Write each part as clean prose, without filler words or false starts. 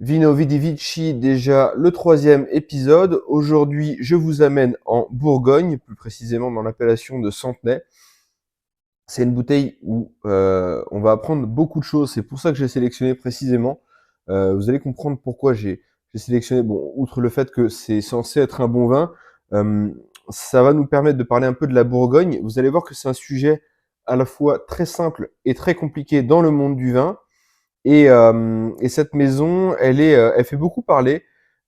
Vino Vidi Vici, déjà le 3e épisode. Aujourd'hui, je vous amène en Bourgogne, plus précisément dans l'appellation de Centenay. C'est une bouteille où on va apprendre beaucoup de choses. C'est pour ça que j'ai sélectionné précisément. Vous allez comprendre pourquoi j'ai sélectionné. Bon, outre le fait que c'est censé être un bon vin, euh, ça va nous permettre de parler un peu de la Bourgogne. Vous allez voir que c'est un sujet à la fois très simple et très compliqué dans le monde du vin. Et cette maison, elle fait beaucoup parler.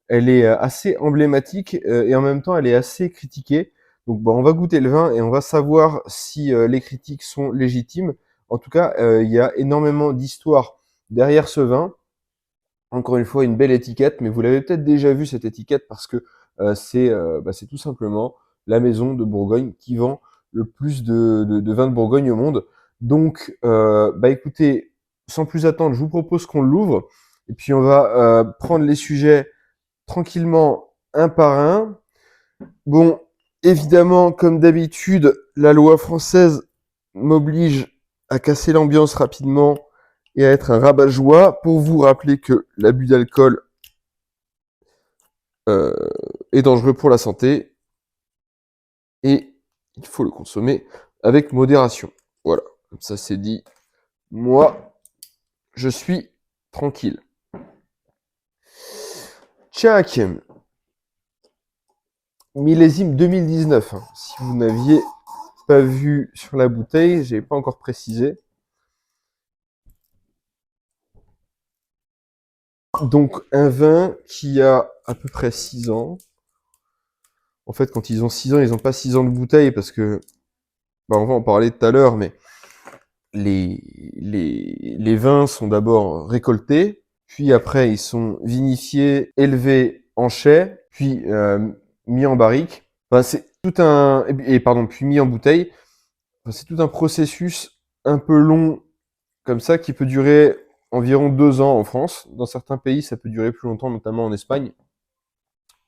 Elle est assez emblématique et en même temps, elle est assez critiquée. Donc, bon, on va goûter le vin et on va savoir si les critiques sont légitimes. En tout cas, il y a énormément d'histoires derrière ce vin. Encore une fois, une belle étiquette, mais vous l'avez peut-être déjà vu cette étiquette parce que c'est tout simplement la maison de Bourgogne qui vend le plus de vins de Bourgogne au monde. Donc, écoutez, sans plus attendre, je vous propose qu'on l'ouvre et puis on va prendre les sujets tranquillement un par un. Bon, évidemment, comme d'habitude, la loi française m'oblige à casser l'ambiance rapidement et à être un rabat-joie pour vous rappeler que l'abus d'alcool euh, est dangereux pour la santé et il faut le consommer avec modération. Voilà, comme ça c'est dit. Moi, je suis tranquille. Tchac, millésime 2019. Hein. Si vous n'aviez pas vu sur la bouteille, j'ai pas encore précisé. Donc un vin qui a à peu près 6 ans. En fait, quand ils ont 6 ans, ils n'ont pas 6 ans de bouteille parce que, on va en parler tout à l'heure, mais les vins sont d'abord récoltés, puis après ils sont vinifiés, élevés en chai, puis mis en barrique. Enfin, c'est tout un puis mis en bouteille. Enfin, c'est tout un processus un peu long comme ça qui peut durer environ 2 ans en France. Dans certains pays, ça peut durer plus longtemps, notamment en Espagne.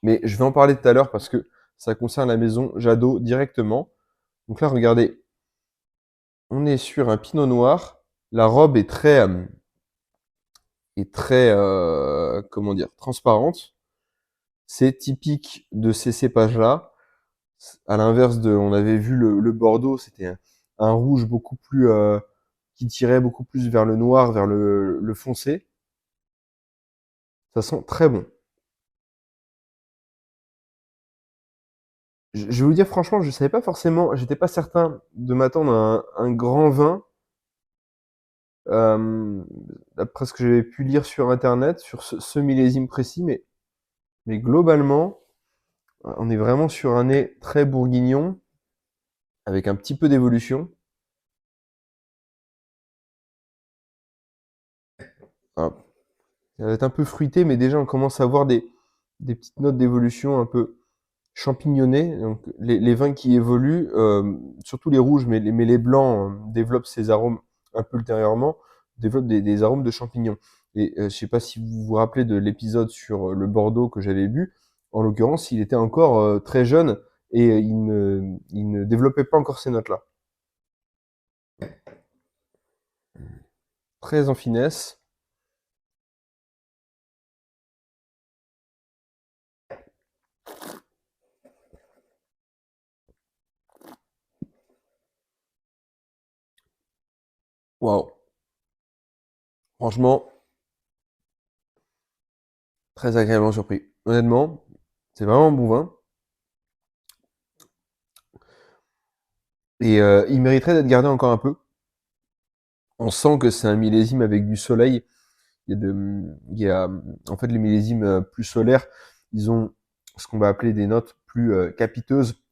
Mais je vais en parler tout à l'heure parce que ça concerne la maison Jadot directement. Donc là, regardez, on est sur un pinot noir. La robe est très, comment dire, transparente. C'est typique de ces cépages-là. À l'inverse de, on avait vu le Bordeaux, c'était un rouge beaucoup plus, qui tirait beaucoup plus vers le noir, vers le foncé. Ça sent très bon. Je vais vous dire franchement, je savais pas forcément, j'étais pas certain de m'attendre à un grand vin. D'après ce que j'avais pu lire sur internet, sur ce millésime précis, mais globalement, on est vraiment sur un nez très bourguignon, avec un petit peu d'évolution. Ah, ça va être un peu fruité, mais déjà on commence à avoir des petites notes d'évolution un peu champignonnées. Donc les vins qui évoluent, surtout les rouges, mais les blancs développent ces arômes un peu ultérieurement, développent des arômes de champignons. Et je sais pas si vous vous rappelez de l'épisode sur le Bordeaux que j'avais bu. En l'occurrence, il était encore très jeune et il ne développait pas encore ces notes-là. Très en finesse. Waouh. Franchement, très agréablement surpris. Honnêtement, c'est vraiment un bon vin. Et il mériterait d'être gardé encore un peu. On sent que c'est un millésime avec du soleil. En fait, les millésimes plus solaires, ils ont ce qu'on va appeler des notes plus capiteuses,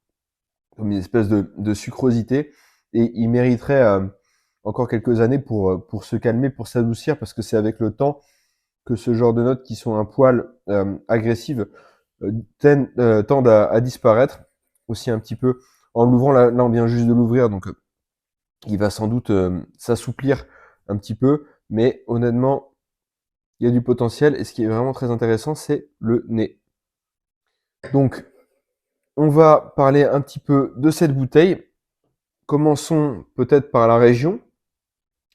comme une espèce de sucrosité. Et ils mériteraient encore quelques années pour se calmer, pour s'adoucir, parce que c'est avec le temps que ce genre de notes qui sont un poil agressives tendent à disparaître aussi un petit peu. En l'ouvrant, là on vient juste de l'ouvrir, donc il va sans doute s'assouplir un petit peu, mais honnêtement, il y a du potentiel, et ce qui est vraiment très intéressant, c'est le nez. Donc, on va parler un petit peu de cette bouteille. Commençons peut-être par la région,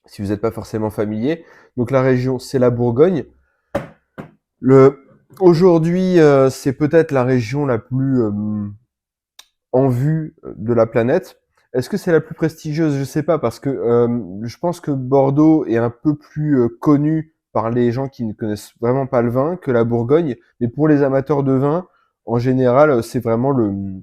si vous n'êtes pas forcément familier. Donc la région, c'est la Bourgogne. Aujourd'hui, c'est peut-être la région la plus en vue de la planète. Est-ce que c'est la plus prestigieuse? Je sais pas, parce que je pense que Bordeaux est un peu plus connu par les gens qui ne connaissent vraiment pas le vin que la Bourgogne. Mais pour les amateurs de vin, en général, c'est vraiment le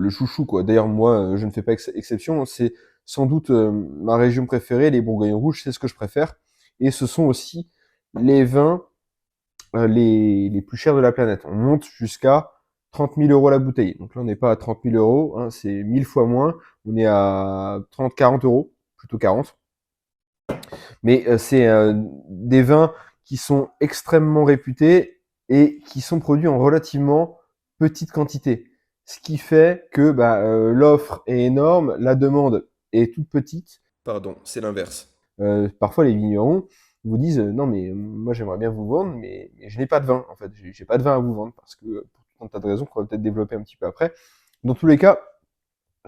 chouchou, quoi. D'ailleurs, moi, je ne fais pas exception. C'est sans doute ma région préférée, les Bourgognes rouges, c'est ce que je préfère. Et ce sont aussi les vins les plus chers de la planète. On monte jusqu'à 30 000 euros la bouteille. Donc là, on n'est pas à 30 000 euros, hein, c'est 1000 fois moins. On est à 30, 40 euros, plutôt 40. Mais c'est des vins qui sont extrêmement réputés et qui sont produits en relativement petite quantité. Ce qui fait que l'offre est énorme, la demande est toute petite. Pardon, c'est l'inverse. Parfois, les vignerons vous disent non, mais moi j'aimerais bien vous vendre, mais je n'ai pas de vin en fait. J'ai pas de vin à vous vendre parce que pour tout un tas de raisons qu'on va peut-être développer un petit peu après. Dans tous les cas,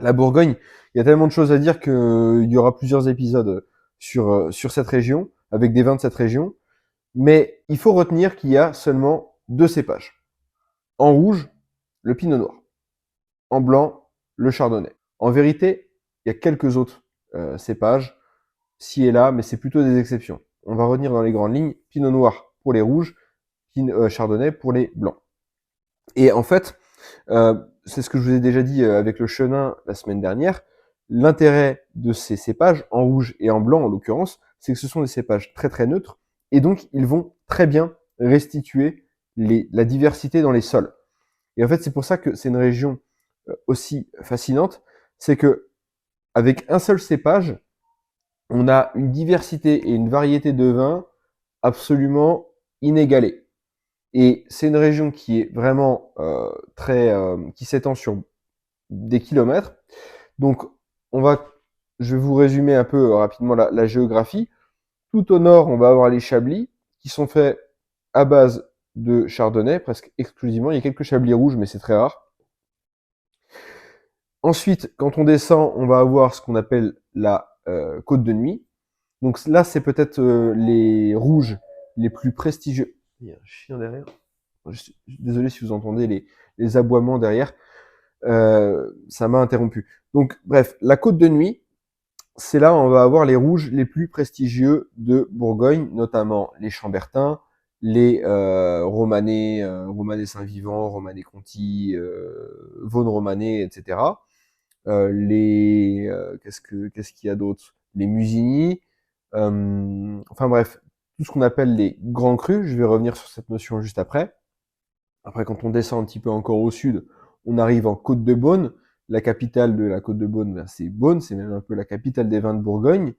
la Bourgogne, il y a tellement de choses à dire qu'il y aura plusieurs épisodes sur cette région, avec des vins de cette région. Mais il faut retenir qu'il y a seulement deux cépages. En rouge, le pinot noir. En blanc, le chardonnay. En vérité, il y a quelques autres cépages, ci et là, mais c'est plutôt des exceptions. On va retenir dans les grandes lignes, pinot noir pour les rouges, chardonnay pour les blancs. Et en fait, c'est ce que je vous ai déjà dit avec le chenin la semaine dernière, l'intérêt de ces cépages, en rouge et en blanc en l'occurrence, c'est que ce sont des cépages très très neutres, et donc ils vont très bien restituer la diversité dans les sols. Et en fait, c'est pour ça que c'est une région aussi fascinante, c'est que avec un seul cépage, on a une diversité et une variété de vins absolument inégalée. Et c'est une région qui est vraiment qui s'étend sur des kilomètres. Donc, je vais vous résumer un peu rapidement la géographie. Tout au nord, on va avoir les Chablis, qui sont faits à base de chardonnay, presque exclusivement. Il y a quelques Chablis rouges, mais c'est très rare. Ensuite, quand on descend, on va avoir ce qu'on appelle la côte de nuit. Donc là, c'est peut-être les rouges les plus prestigieux. Il y a un chien derrière. Désolé si vous entendez les aboiements derrière. Ça m'a interrompu. Donc, bref, la côte de nuit, c'est là où on va avoir les rouges les plus prestigieux de Bourgogne, notamment les Chambertin, les Romanée, Romanée Saint-Vivant, Romanée Conti, Vaune Romanée, etc. Qu'est-ce qu'il y a d'autre? Les Musigny, enfin bref, tout ce qu'on appelle les grands crus. Je vais revenir sur cette notion juste après. Après, quand on descend un petit peu encore au sud, on arrive en Côte de Beaune. La capitale de la Côte de Beaune, c'est Beaune, c'est même un peu la capitale des vins de Bourgogne.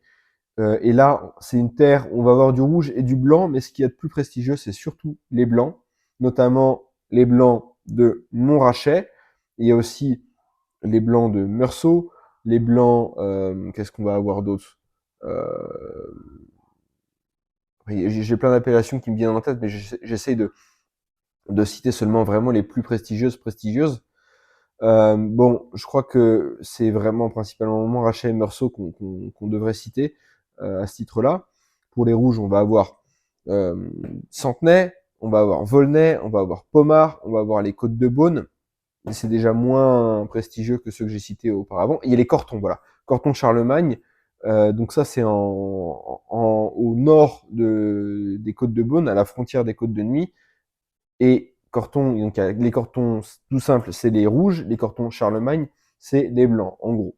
Et là, c'est une terre où on va avoir du rouge et du blanc, mais ce qu'il y a de plus prestigieux, c'est surtout les blancs, notamment les blancs de Montrachet. Il y a aussi les blancs de Meursault, les blancs, qu'est-ce qu'on va avoir d'autre J'ai plein d'appellations qui me viennent en tête, mais j'essaye de citer seulement vraiment les plus prestigieuses. Bon, je crois que c'est vraiment principalement Montrachet et Meursault qu'on devrait citer à ce titre-là. Pour les rouges, on va avoir Centenay, on va avoir Volnay, on va avoir Pommard, on va avoir les Côtes de Beaune. Mais c'est déjà moins prestigieux que ceux que j'ai cités auparavant. Et il y a les Cortons, voilà. Corton Charlemagne. Donc ça, c'est au nord des Côtes de Beaune, à la frontière des Côtes de Nuit. Et Corton, donc les Cortons tout simples, c'est les rouges. Les Cortons Charlemagne, c'est les blancs, en gros.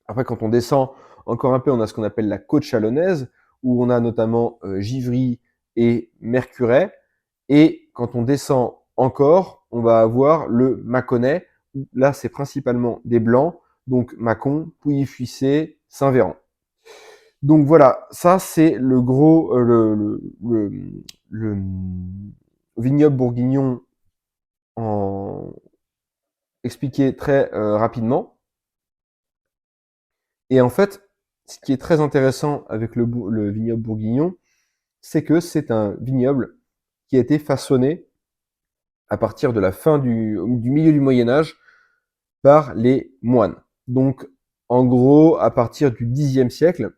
Après, quand on descend encore un peu, on a ce qu'on appelle la côte chalonnaise, où on a notamment Givry et Mercurey. Et quand on descend encore, on va avoir le Mâconnais, où là, c'est principalement des blancs, donc Mâcon, Pouilly-Fuissé, Saint-Véran. Donc voilà, ça c'est le gros, le vignoble bourguignon en expliqué très rapidement. Et en fait, ce qui est très intéressant avec le vignoble bourguignon, c'est que c'est un vignoble qui a été façonné à partir de la fin du milieu du Moyen Âge par les moines. Donc, en gros, à partir du Xe siècle,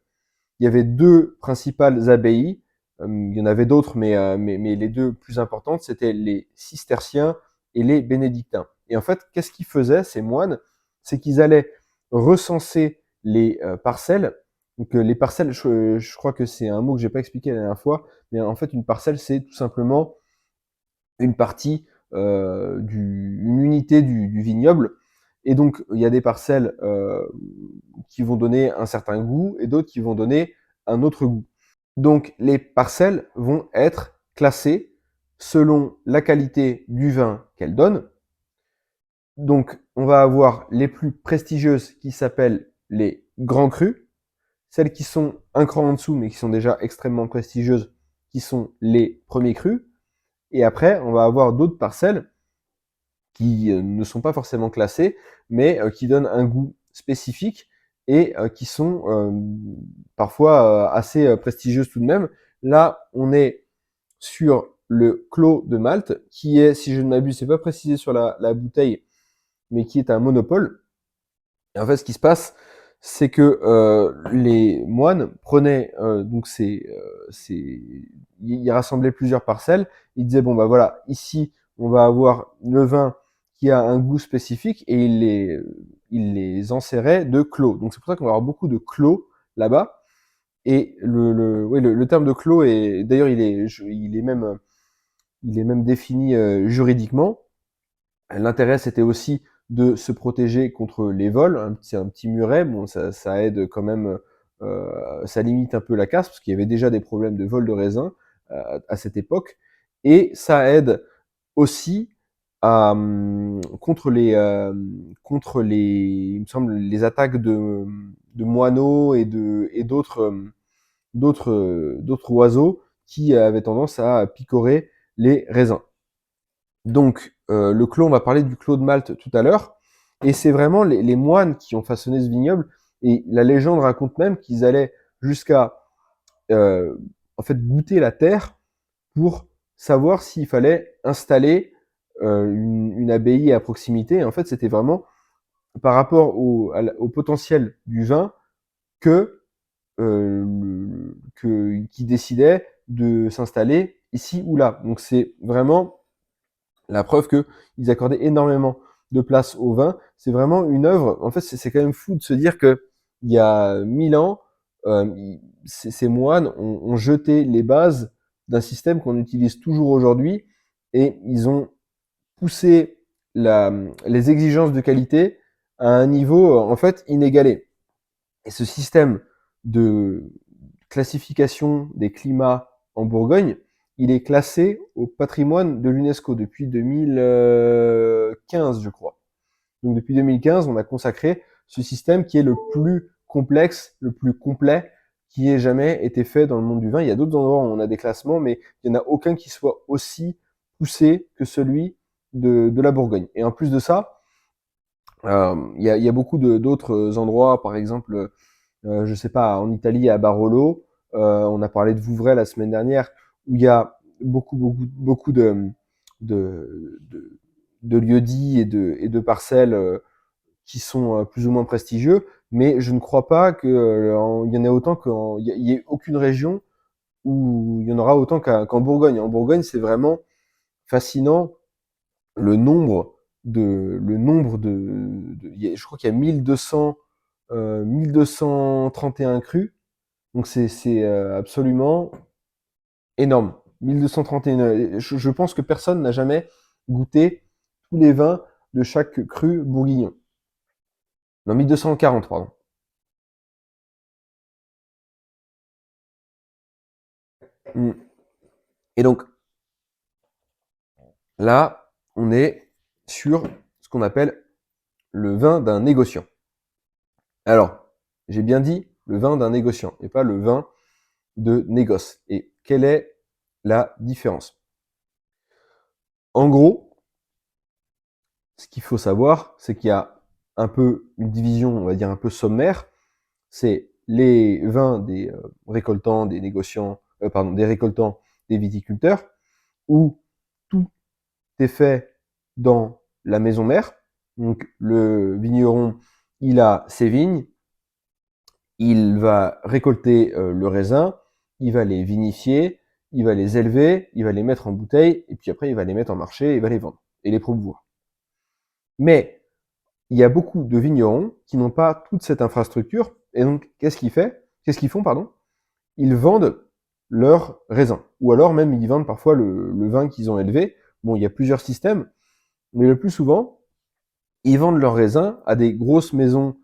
il y avait deux principales abbayes, il y en avait d'autres, mais les deux plus importantes, c'était les cisterciens et les bénédictins. Et en fait, qu'est-ce qu'ils faisaient, ces moines? C'est qu'ils allaient recenser les parcelles. Donc les parcelles, je crois que c'est un mot que j'ai pas expliqué la dernière fois, mais en fait, une parcelle, c'est tout simplement une partie, une unité du vignoble. Et donc, il y a des parcelles qui vont donner un certain goût et d'autres qui vont donner un autre goût. Donc, les parcelles vont être classées selon la qualité du vin qu'elles donnent. Donc, on va avoir les plus prestigieuses qui s'appellent les grands crus, celles qui sont un cran en dessous mais qui sont déjà extrêmement prestigieuses, qui sont les premiers crus. Et après, on va avoir d'autres parcelles qui ne sont pas forcément classées, mais qui donnent un goût spécifique et qui sont parfois assez prestigieuses tout de même. Là, on est sur le Clos de Malte, qui est, si je ne m'abuse, c'est pas précisé sur la bouteille, mais qui est un monopole. Et en fait, ce qui se passe, c'est que les moines prenaient donc ils rassemblaient plusieurs parcelles. Ils disaient bon bah voilà, ici on va avoir le vin qui a un goût spécifique et ils les enserraient de clos. Donc c'est pour ça qu'on va avoir beaucoup de clos là-bas. Et le terme de clos est d'ailleurs il est même défini juridiquement. L'intérêt, c'était aussi de se protéger contre les vols. C'est un petit muret, bon, ça aide quand même, ça limite un peu la casse, parce qu'il y avait déjà des problèmes de vol de raisin à cette époque. Et ça aide aussi contre les, il me semble, les attaques de moineaux et d'autres oiseaux qui avaient tendance à picorer les raisins. Donc, le clos, on va parler du clos de Malte tout à l'heure, et c'est vraiment les moines qui ont façonné ce vignoble, et la légende raconte même qu'ils allaient jusqu'à, en fait, goûter la terre pour savoir s'il fallait installer une abbaye à proximité. Et en fait, c'était vraiment par rapport au potentiel du vin que, qui décidait de s'installer ici ou là. Donc c'est vraiment la preuve qu'ils accordaient énormément de place au vin. C'est vraiment une œuvre. En fait, c'est quand même fou de se dire que il y a 1000 ans, ces moines ont jeté les bases d'un système qu'on utilise toujours aujourd'hui, et ils ont poussé les exigences de qualité à un niveau en fait inégalé. Et ce système de classification des climats en Bourgogne, il est classé au patrimoine de l'UNESCO depuis 2015, je crois. Donc depuis 2015, on a consacré ce système qui est le plus complexe, le plus complet qui ait jamais été fait dans le monde du vin. Il y a d'autres endroits où on a des classements, mais il n'y en a aucun qui soit aussi poussé que celui de la Bourgogne. Et en plus de ça, il y a beaucoup d'autres endroits, par exemple, je sais pas, en Italie, à Barolo, on a parlé de Vouvray la semaine dernière, où il y a beaucoup de lieux-dits et de parcelles qui sont plus ou moins prestigieux, mais je ne crois pas qu'il y en ait autant qu'il y ait aucune région où il y en aura autant qu'en Bourgogne. En Bourgogne, c'est vraiment fascinant le nombre je crois qu'il y a 1231 crus, donc c'est absolument énorme. 1231, je pense que personne n'a jamais goûté tous les vins de chaque cru bourguignon. Non, 1240, pardon. Mm. Et donc, là, on est sur ce qu'on appelle le vin d'un négociant. Alors, j'ai bien dit le vin d'un négociant et pas le vin de négoce. Et quelle est la différence? En gros, ce qu'il faut savoir, c'est qu'il y a un peu une division, on va dire un peu sommaire. C'est les vins des récoltants, des négociants, des récoltants, des viticulteurs, où tout est fait dans la maison mère. Donc le vigneron, il a ses vignes, il va récolter le raisin, il va les vinifier, il va les élever, il va les mettre en bouteille, et puis après il va les mettre en marché, il va les vendre, et les promouvoir. Mais il y a beaucoup de vignerons qui n'ont pas toute cette infrastructure, et donc qu'est-ce qu'ils font, pardon? Ils vendent leurs raisins, ou alors même ils vendent parfois le vin qu'ils ont élevé. Bon, il y a plusieurs systèmes, mais le plus souvent, ils vendent leurs raisins à des grosses maisons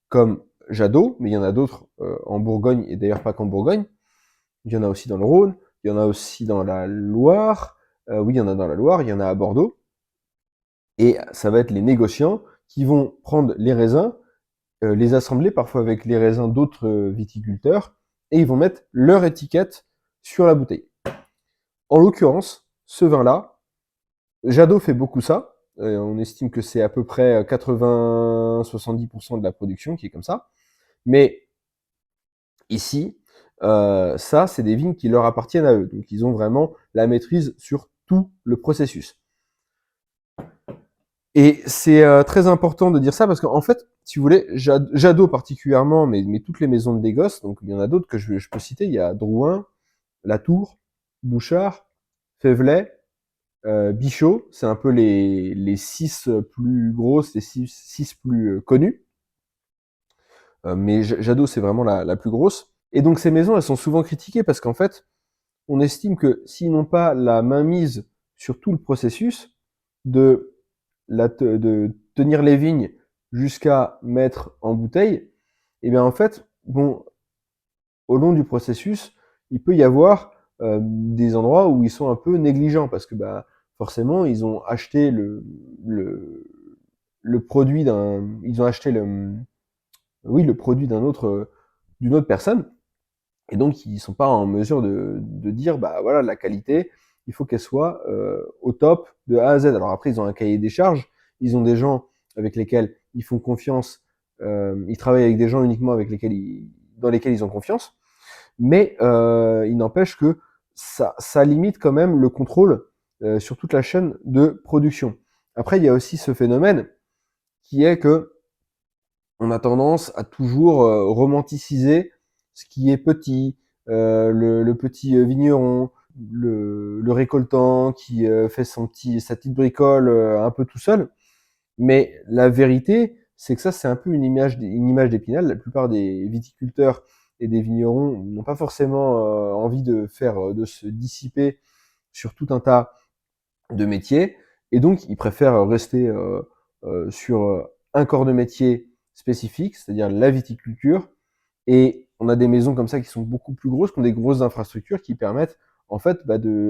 comme Jadot, mais il y en a d'autres en Bourgogne, et d'ailleurs pas qu'en Bourgogne. Il y en a aussi dans le Rhône, il y en a aussi dans la Loire, oui, il y en a dans la Loire, il y en a à Bordeaux, et ça va être les négociants qui vont prendre les raisins, les assembler parfois avec les raisins d'autres viticulteurs, et ils vont mettre leur étiquette sur la bouteille. En l'occurrence, ce vin-là, Jadot fait beaucoup ça. On estime que c'est à peu près 80-70% de la production qui est comme ça. Mais ici, ça, c'est des vignes qui leur appartiennent à eux. Donc, ils ont vraiment la maîtrise sur tout le processus. Et c'est très important de dire ça parce qu'en fait, si vous voulez, Jadot particulièrement, mais toutes les maisons de négoce, donc il y en a d'autres que je peux citer, il y a Drouin, Latour, Bouchard, Févelet, Bichot, c'est un peu les 6 plus grosses, les 6 plus connues. Mais Jadot, c'est vraiment la plus grosse. Et donc ces maisons, elles sont souvent critiquées parce qu'en fait, on estime que s'ils n'ont pas la mainmise sur tout le processus, de tenir les vignes jusqu'à mettre en bouteille, et bien en fait, bon, au long du processus, il peut y avoir des endroits où ils sont un peu négligents parce que bah forcément ils ont acheté le produit ils ont acheté le produit d'une autre personne, et donc ils sont pas en mesure de dire bah voilà, la qualité, il faut qu'elle soit au top de A à Z. Alors après ils ont un cahier des charges, ils ont des gens avec lesquels ils font confiance, ils travaillent avec des gens uniquement dans lesquels ils ont confiance, mais il n'empêche que ça limite quand même le contrôle sur toute la chaîne de production. Après il y a aussi ce phénomène qui est que on a tendance à toujours romanticiser ce qui est petit, le petit vigneron, le récoltant qui fait sa petite bricole un peu tout seul. Mais la vérité, c'est que ça, c'est un peu une image d'Épinal. La plupart des viticulteurs et des vignerons n'ont pas forcément envie de se dissiper sur tout un tas de métiers, et donc ils préfèrent rester sur un corps de métier spécifique, c'est-à-dire la viticulture. Et on a des maisons comme ça qui sont beaucoup plus grosses, qui ont des grosses infrastructures qui permettent en fait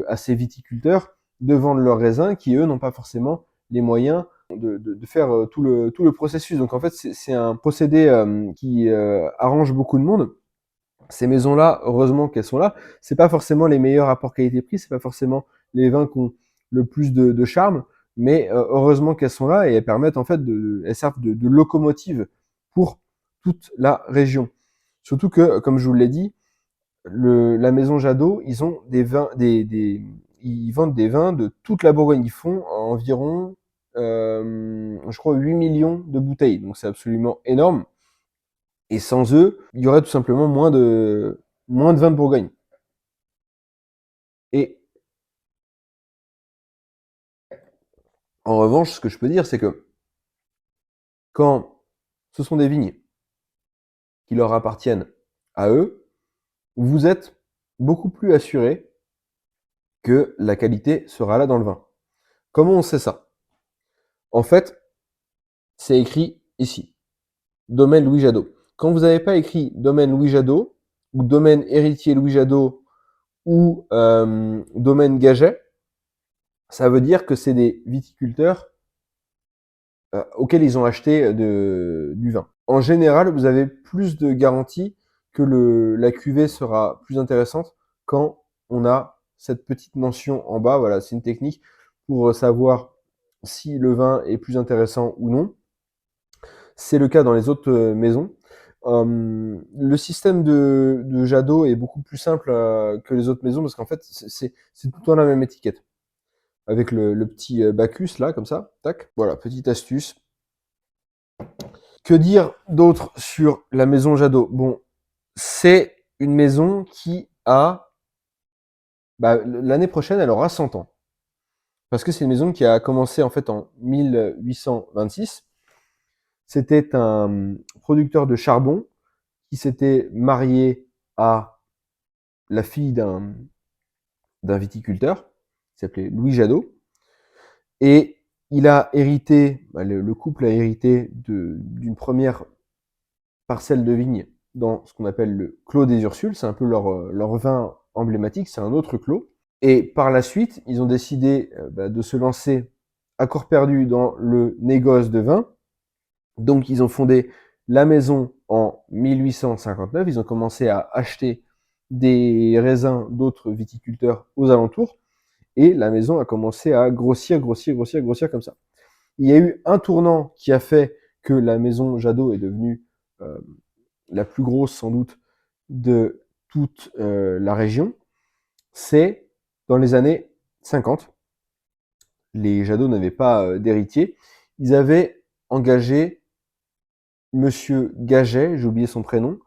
à ces viticulteurs de vendre leurs raisins qui eux n'ont pas forcément les moyens de faire tout le processus. Donc en fait c'est un procédé qui arrange beaucoup de monde. Ces maisons-là, heureusement qu'elles sont là, c'est pas forcément les meilleurs rapports qualité-prix, c'est pas forcément les vins qui ont le plus de charme, mais heureusement qu'elles sont là et elles permettent en fait elles servent de locomotive pour toute la région. Surtout que, comme je vous l'ai dit, la maison Jadot, ils ont des vins, ils vendent des vins de toute la Bourgogne. Ils font environ, je crois, 8 millions de bouteilles. Donc c'est absolument énorme. Et sans eux, il y aurait tout simplement moins de vins de Bourgogne. Et en revanche, ce que je peux dire, c'est que quand ce sont des vignes qui leur appartiennent à eux, vous êtes beaucoup plus assuré que la qualité sera là dans le vin. Comment on sait ça? En fait, c'est écrit ici. Domaine Louis Jadot. Quand vous n'avez pas écrit domaine Louis Jadot, ou domaine héritier Louis Jadot, ou domaine Gaget, ça veut dire que c'est des viticulteurs auxquels ils ont acheté du vin. En général, vous avez plus de garanties que la cuvée sera plus intéressante quand on a cette petite mention en bas. Voilà, c'est une technique pour savoir si le vin est plus intéressant ou non. C'est le cas dans les autres maisons. Le système de Jadot est beaucoup plus simple que les autres maisons parce qu'en fait, c'est tout le temps la même étiquette. Avec le petit Bacchus là, comme ça. Tac. Voilà, petite astuce. Que dire d'autre sur la maison Jadot? Bon, c'est une maison qui a Bah, l'année prochaine, elle aura 100 ans. Parce que c'est une maison qui a commencé en fait en 1826. C'était un producteur de charbon qui s'était marié à la fille d'un viticulteur qui s'appelait Louis Jadot. Et il a hérité, le couple a hérité d'une première parcelle de vigne dans ce qu'on appelle le Clos des Ursules. C'est un peu leur vin emblématique, c'est un autre clos. Et par la suite, ils ont décidé de se lancer à corps perdu dans le négoce de vin. Donc, ils ont fondé la maison en 1859. Ils ont commencé à acheter des raisins d'autres viticulteurs aux alentours. Et la maison a commencé à grossir comme ça. Il y a eu un tournant qui a fait que la maison Jadot est devenue la plus grosse sans doute de toute la région. C'est dans les années 50. Les Jadot n'avaient pas d'héritier. Ils avaient engagé Monsieur Gaget, j'ai oublié son prénom,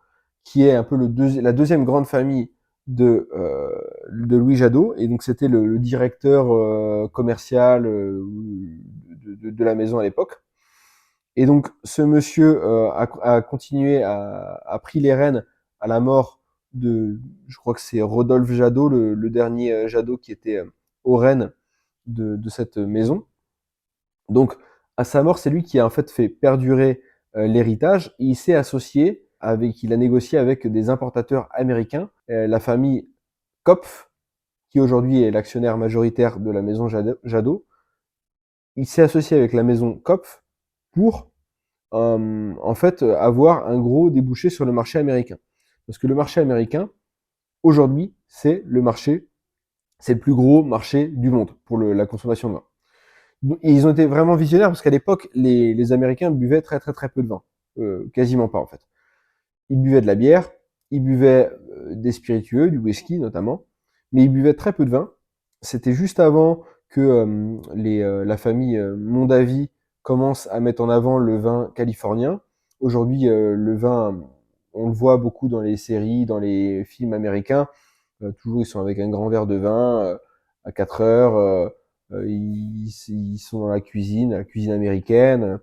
qui est un peu la deuxième grande famille de Louis Jadot, et donc c'était le directeur commercial de la maison à l'époque. Et donc ce monsieur a continué, a pris les rênes à la mort je crois que c'est Rodolphe Jadot, le dernier Jadot qui était aux rênes de cette maison. Donc, à sa mort, c'est lui qui a en fait perdurer l'héritage. Il s'est associé il a négocié avec des importateurs américains, la famille Kopf, qui aujourd'hui est l'actionnaire majoritaire de la maison Jadot. Il s'est associé avec la maison Kopf pour en fait avoir un gros débouché sur le marché américain. Parce que le marché américain, aujourd'hui, c'est le plus gros marché du monde pour la consommation de vin. Et ils ont été vraiment visionnaires parce qu'à l'époque, les Américains buvaient très peu de vin. Quasiment pas en fait. Ils buvaient de la bière, ils buvaient des spiritueux, du whisky notamment, mais ils buvaient très peu de vin. C'était juste avant que la famille Mondavi commence à mettre en avant le vin californien. Aujourd'hui, le vin, on le voit beaucoup dans les séries, dans les films américains. Toujours, ils sont avec un grand verre de vin à 4 heures. Ils sont dans la cuisine américaine.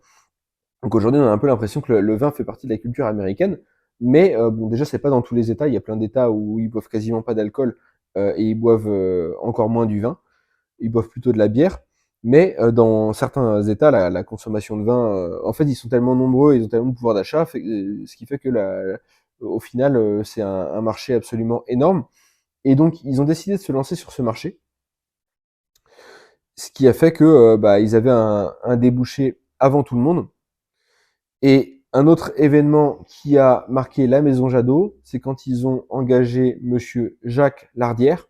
Donc aujourd'hui, on a un peu l'impression que le vin fait partie de la culture américaine. Mais bon, déjà, c'est pas dans tous les États. Il y a plein d'États où ils boivent quasiment pas d'alcool et ils boivent encore moins du vin. Ils boivent plutôt de la bière. Mais dans certains États, la consommation de vin, en fait, ils sont tellement nombreux, ils ont tellement de pouvoir d'achat, ce qui fait que au final, c'est un marché absolument énorme. Et donc, ils ont décidé de se lancer sur ce marché, ce qui a fait que ils avaient un débouché avant tout le monde. Et un autre événement qui a marqué la maison Jadot, c'est quand ils ont engagé Monsieur Jacques Lardière.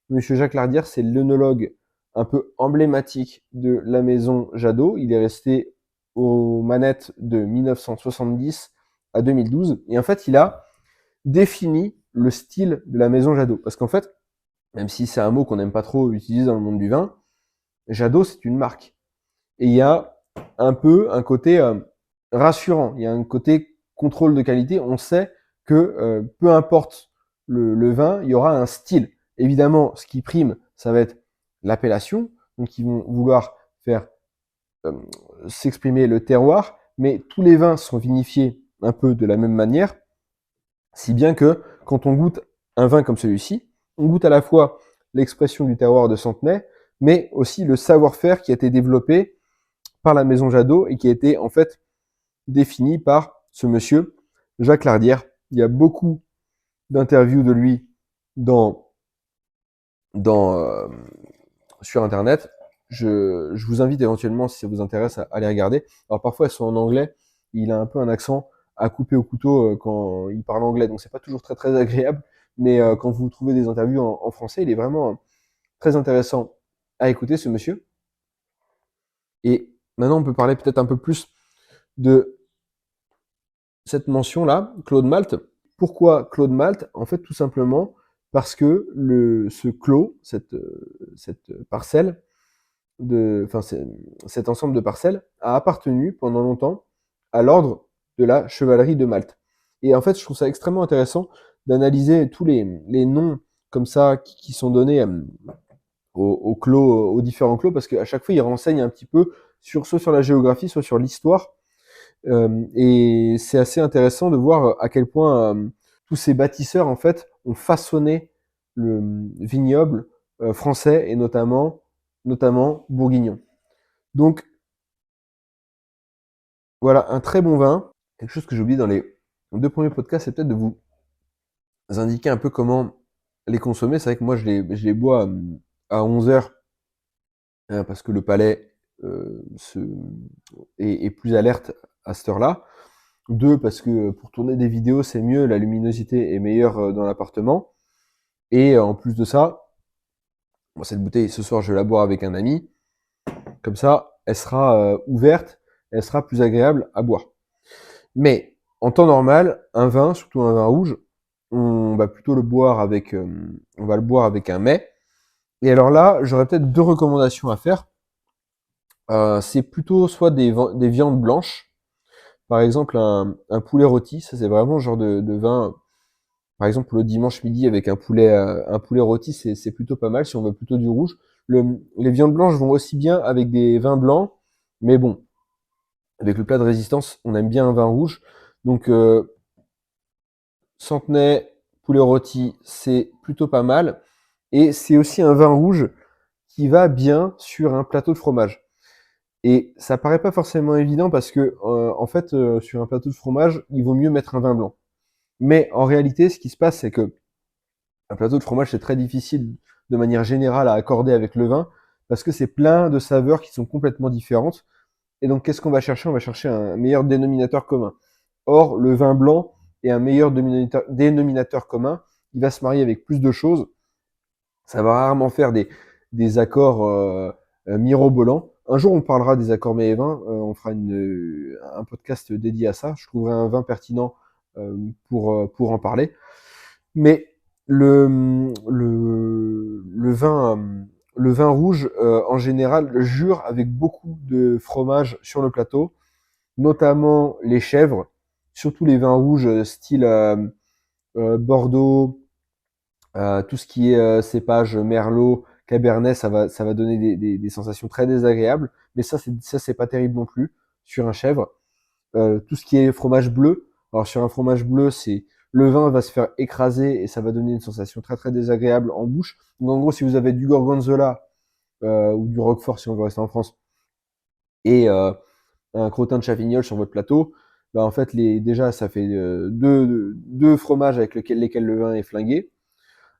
Monsieur Jacques Lardière, c'est l'œnologue un peu emblématique de la maison Jadot. Il est resté aux manettes de 1970 à 2012. Et en fait, il a défini le style de la maison Jadot. Parce qu'en fait, même si c'est un mot qu'on n'aime pas trop utiliser dans le monde du vin, Jadot, c'est une marque. Et il y a un peu un côté rassurant, il y a un côté contrôle de qualité, on sait que peu importe le vin, il y aura un style. Évidemment, ce qui prime, ça va être l'appellation, donc ils vont vouloir faire euh, s'exprimer le terroir, mais tous les vins sont vinifiés un peu de la même manière, si bien que quand on goûte un vin comme celui-ci, on goûte à la fois l'expression du terroir de Centenay, mais aussi le savoir-faire qui a été développé par la maison Jadot et qui a été en fait défini par ce monsieur Jacques Lardière. Il y a beaucoup d'interviews de lui dans, dans sur internet. Je vous invite éventuellement, si ça vous intéresse, à les regarder. Alors parfois elles sont en anglais, il a un peu un accent à couper au couteau quand il parle anglais, donc c'est pas toujours très agréable, mais quand vous trouvez des interviews en français, il est vraiment très intéressant à écouter, ce monsieur. Et maintenant on peut parler peut-être un peu plus de cette mention-là, Claude Malte. Pourquoi Claude Malte? En fait, tout simplement parce que ce clos, cette parcelle, cet ensemble de parcelles a appartenu pendant longtemps à l'ordre de la chevalerie de Malte. Et en fait, je trouve ça extrêmement intéressant d'analyser tous les noms comme ça qui sont donnés aux différents clos, parce qu'à chaque fois, ils renseignent un petit peu soit sur la géographie, soit sur l'histoire. Et c'est assez intéressant de voir à quel point tous ces bâtisseurs, en fait, ont façonné le vignoble français et notamment bourguignon. Donc, voilà, un très bon vin. Quelque chose que j'ai oublié dans les 2 premiers podcasts, c'est peut-être de vous indiquer un peu comment les consommer. C'est vrai que moi, je les bois à 11h parce que le palais est plus alerte à cette heure-là. 2, parce que pour tourner des vidéos, c'est mieux, la luminosité est meilleure dans l'appartement. Et en plus de ça, moi, cette bouteille, ce soir, je vais la boire avec un ami. Comme ça, elle sera ouverte, elle sera plus agréable à boire. Mais en temps normal, un vin, surtout un vin rouge, on va plutôt le boire on va le boire avec un mets. Et alors là, j'aurais peut-être 2 recommandations à faire. C'est plutôt soit des viandes blanches, par exemple un poulet rôti, ça c'est vraiment le genre de vin. Par exemple, le dimanche midi avec un poulet rôti, c'est plutôt pas mal si on veut plutôt du rouge. Les viandes blanches vont aussi bien avec des vins blancs, mais bon, avec le plat de résistance, on aime bien un vin rouge. Donc, Centenay, poulet rôti, c'est plutôt pas mal. Et c'est aussi un vin rouge qui va bien sur un plateau de fromage. Et ça paraît pas forcément évident parce que, en fait, sur un plateau de fromage, il vaut mieux mettre un vin blanc. Mais en réalité, ce qui se passe, c'est que un plateau de fromage, c'est très difficile de manière générale à accorder avec le vin parce que c'est plein de saveurs qui sont complètement différentes. Et donc, qu'est-ce qu'on va chercher? On va chercher un meilleur dénominateur commun. Or, le vin blanc est un meilleur dénominateur commun. Il va se marier avec plus de choses. Ça va rarement faire des accords mirobolants. Un jour, on parlera des accords mets et vins. On fera un podcast dédié à ça. Je trouverai un vin pertinent pour en parler. Mais le vin rouge, en général, jure avec beaucoup de fromage sur le plateau, notamment les chèvres, surtout les vins rouges style Bordeaux, tout ce qui est cépage Merlot, Cabernet, ça va donner des sensations très désagréables. Mais ça, c'est pas terrible non plus sur un chèvre. Tout ce qui est fromage bleu. Alors sur un fromage bleu, c'est le vin va se faire écraser et ça va donner une sensation très très désagréable en bouche. Donc en gros, si vous avez du gorgonzola ou du roquefort, si on veut rester en France, et un crottin de Chavignol sur votre plateau, bah en fait déjà ça fait deux fromages avec lesquels le vin est flingué.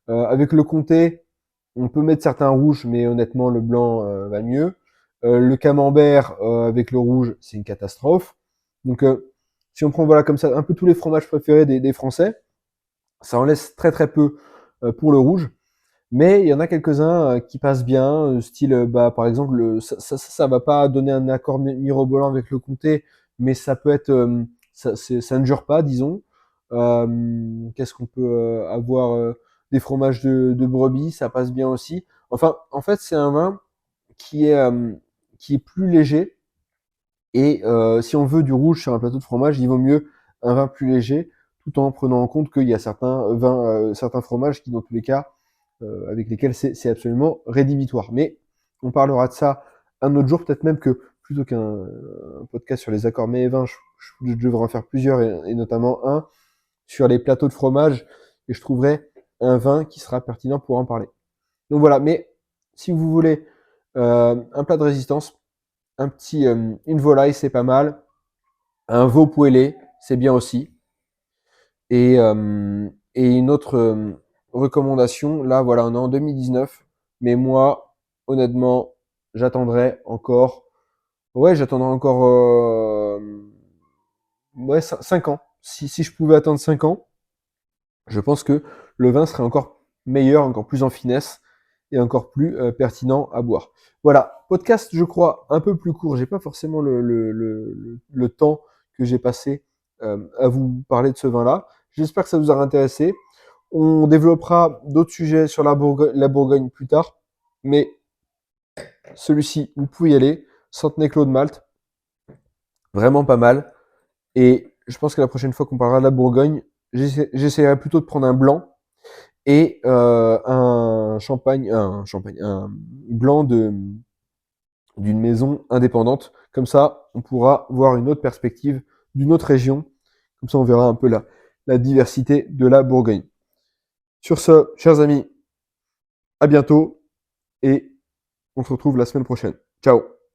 Avec le comté, on peut mettre certains rouges, mais honnêtement le blanc va mieux. Le camembert avec le rouge, c'est une catastrophe. Donc si on prend voilà comme ça un peu tous les fromages préférés des Français, ça en laisse très très peu pour le rouge. Mais il y en a quelques-uns qui passent bien, style bah par exemple ça va pas donner un accord mirobolant avec le comté, mais ça peut être ça ne jure pas, disons. Qu'est-ce qu'on peut avoir des fromages de brebis, ça passe bien aussi. Enfin, en fait, c'est un vin qui est euh, qui est plus léger. Et si on veut du rouge sur un plateau de fromage, il vaut mieux un vin plus léger, tout en prenant en compte qu'il y a certains fromages qui, dans tous les cas, avec lesquels c'est absolument rédhibitoire. Mais on parlera de ça un autre jour, peut-être même que plutôt qu'un podcast sur les accords mets et vins, je devrais en faire plusieurs, et notamment un sur les plateaux de fromage, et je trouverai un vin qui sera pertinent pour en parler. Donc voilà, mais si vous voulez un plat de résistance, une volaille, c'est pas mal. Un veau poêlé, c'est bien aussi. Et une autre recommandation, là, voilà, on est en 2019, mais moi, honnêtement, j'attendrai encore. Ouais, j'attendrai encore. Ouais, 5 ans. Si je pouvais attendre 5 ans, je pense que le vin serait encore meilleur, encore plus en finesse et encore plus pertinent à boire. Voilà, podcast, je crois, un peu plus court. J'ai pas forcément le temps que j'ai passé à vous parler de ce vin-là. J'espère que ça vous aura intéressé. On développera d'autres sujets sur la Bourgogne plus tard, mais celui-ci, vous pouvez y aller. Centenay Clos de Malte, vraiment pas mal. Et je pense que la prochaine fois qu'on parlera de la Bourgogne, j'essaierai plutôt de prendre un blanc et un blanc d'une maison indépendante. Comme ça, on pourra voir une autre perspective d'une autre région. Comme ça, on verra un peu la diversité de la Bourgogne. Sur ce, chers amis, à bientôt et on se retrouve la semaine prochaine. Ciao!